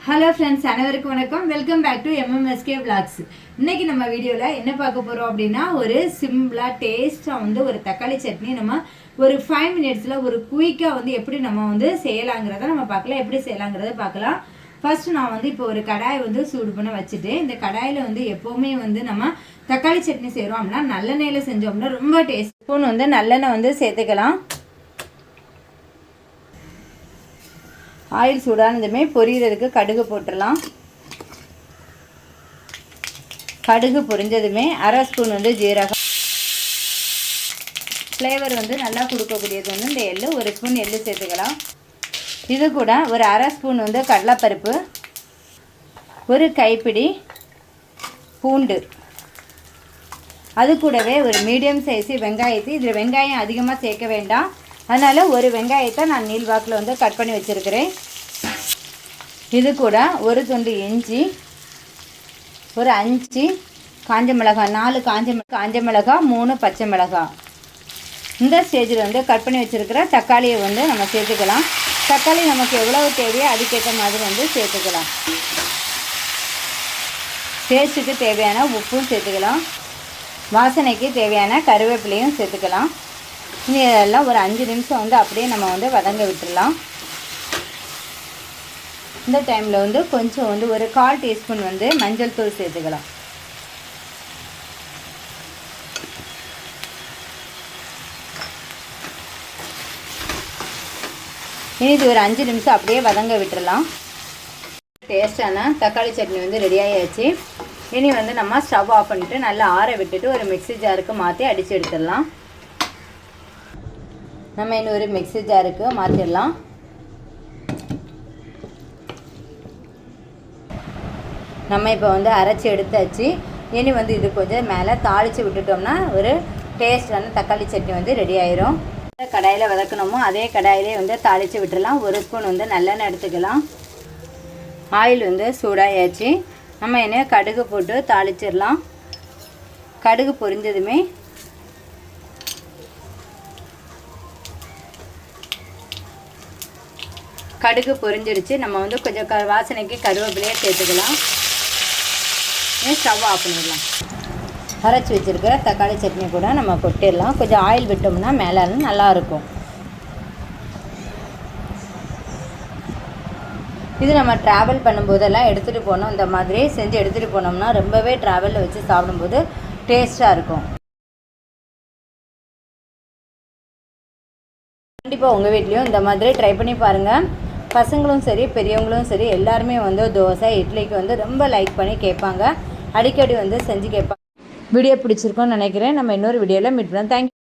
Hello friends, அனைவருக்கும் வணக்கம். Welcome back to MMSK Vlogs. இன்னைக்கு நம்ம வீடியோவில் என்ன பார்க்க போகிறோம் அப்படின்னா, ஒரு சிம்பிளாக டேஸ்ட்டாக ஒரு தக்காளி சட்னி நம்ம ஒரு 5 மினிட்ஸில் ஒரு குயிக்காக எப்படி நம்ம செய்யலாங்கிறத நம்ம பார்க்கலாம். எப்படி செய்யலாங்கிறத பார்க்கலாம். ஃபர்ஸ்ட் நான் இப்போ ஒரு கடாயை சூடு பண்ண வச்சுட்டு, இந்த கடாயில் எப்போவுமே நம்ம தக்காளி சட்னி செய்கிறோம் அப்படின்னா நல்லெண்ணெயில் செஞ்சோம்னா ரொம்ப டேஸ்ட். ஸ்பூன் நல்லெண்ணெய் சேர்த்துக்கலாம். ஆயில் சூடானதுமே பொரியிறதுக்கு கடுகு போட்டுடலாம். கடுகு பொரிஞ்சதுமே அரை ஸ்பூன் ஜீரகம். ஃப்ளேவர் நல்லா கொடுக்கக்கூடியது இந்த எள்ளு, ஒரு ஸ்பூன் எள்ளு சேர்த்துக்கலாம். இது கூட ஒரு அரை ஸ்பூன் கடலைப்பருப்பு, ஒரு கைப்பிடி பூண்டு, அது கூடவே ஒரு மீடியம் சைஸு வெங்காயத்தை, இதில் வெங்காயம் அதிகமாக சேர்க்க வேண்டாம், அதனால் ஒரு வெங்காயத்தை நான் நீள்வாக்கில் கட் பண்ணி வச்சுருக்கிறேன். இது கூட ஒரு துண்டு இஞ்சி, ஒரு 5 காஞ்ச மிளகாய், 4 காஞ்ச மிளகாய், 3 பச்சை மிளகாய். இந்த ஸ்டேஜில் கட் பண்ணி வச்சுருக்கிற தக்காளியை நம்ம சேர்த்துக்கலாம். தக்காளி நமக்கு எவ்வளவு தேவையோ அதுக்கேற்ற மாதிரி சேர்த்துக்கலாம். டேஸ்ட்டுக்கு தேவையான உப்பும் சேர்த்துக்கலாம். வாசனைக்கு தேவையான கருவேப்பிலையும் சேர்த்துக்கலாம். இதெல்லாம் ஒரு 5 நிமிஷம் அப்படியே நம்ம வதங்க விட்டுடலாம். இந்த டைமில் கொஞ்சம் ஒரு 1/4 டீஸ்பூன் மஞ்சள் தூள் சேர்த்துக்கலாம். இனி இது ஒரு 5 நிமிஷம் அப்படியே வதங்க விட்டுடலாம். டேஸ்டான தக்காளி சட்னி ரெடி ஆகியாச்சு. இனி நம்ம ஸ்டவ் ஆஃப் பண்ணிவிட்டு நல்லா ஆற விட்டுட்டு ஒரு மிக்ஸி ஜாருக்கு மாற்றி அடித்து எடுத்துடலாம். நம்ம இன்னும் ஒரு மிக்ஸி ஜாருக்கு மாற்றிடலாம். நம்ம இப்போ அரைச்சி எடுத்தாச்சு. இனி இது கொஞ்சம் மேலே தாளித்து விட்டுட்டோம்னா ஒரு டேஸ்டான தக்காளி சட்னி ரெடி ஆயிரும். கடாயில் வதக்கணுமோ அதே கடாயிலே தாளித்து விட்டுடலாம். ஒரு ஸ்பூன் நல்லெண்ணெய் எடுத்துக்கலாம். ஆயில் சூடாயாச்சு. நம்ம என்ன கடுகு போட்டு தாளிச்சிடலாம். கடுகு பொரிஞ்சதுமே கடுகு பொரிஞ்சிடுச்சு. நம்ம கொஞ்சம் வாசனைக்கு கருவேப்பிலையே சேர்த்துக்கலாம். ஸ்டவ் ஆஃப் பண்ணிடலாம். அரைச்சி வச்சுருக்கிற தக்காளி சட்னி கூட நம்ம கொட்டிடலாம். கொஞ்சம் ஆயில் விட்டோம்னா மேலே நல்லாயிருக்கும். இது நம்ம ட்ராவல் பண்ணும்போதெல்லாம் எடுத்துகிட்டு போனோம். இந்த மாதிரி செஞ்சு எடுத்துகிட்டு போனோம்னா ரொம்பவே ட்ராவலில் வச்சு சாப்பிடும்போது டேஸ்ட்டாக இருக்கும். கண்டிப்பாக உங்கள் வீட்லேயும் இந்த மாதிரி ட்ரை பண்ணி பாருங்கள். பசங்களும் சரி பெரியவங்களும் சரி எல்லாருமே தோசை இட்லிக்கு ரொம்ப லைக் பண்ணி கேட்பாங்க. அடிக்கடி செஞ்சு கேட்பாங்க. வீடியோ பிடிச்சிருக்கோன்னு நினைக்கிறேன். நம்ம இன்னொரு வீடியோவில் மீட் பண்ணலாம். தேங்க்யூ.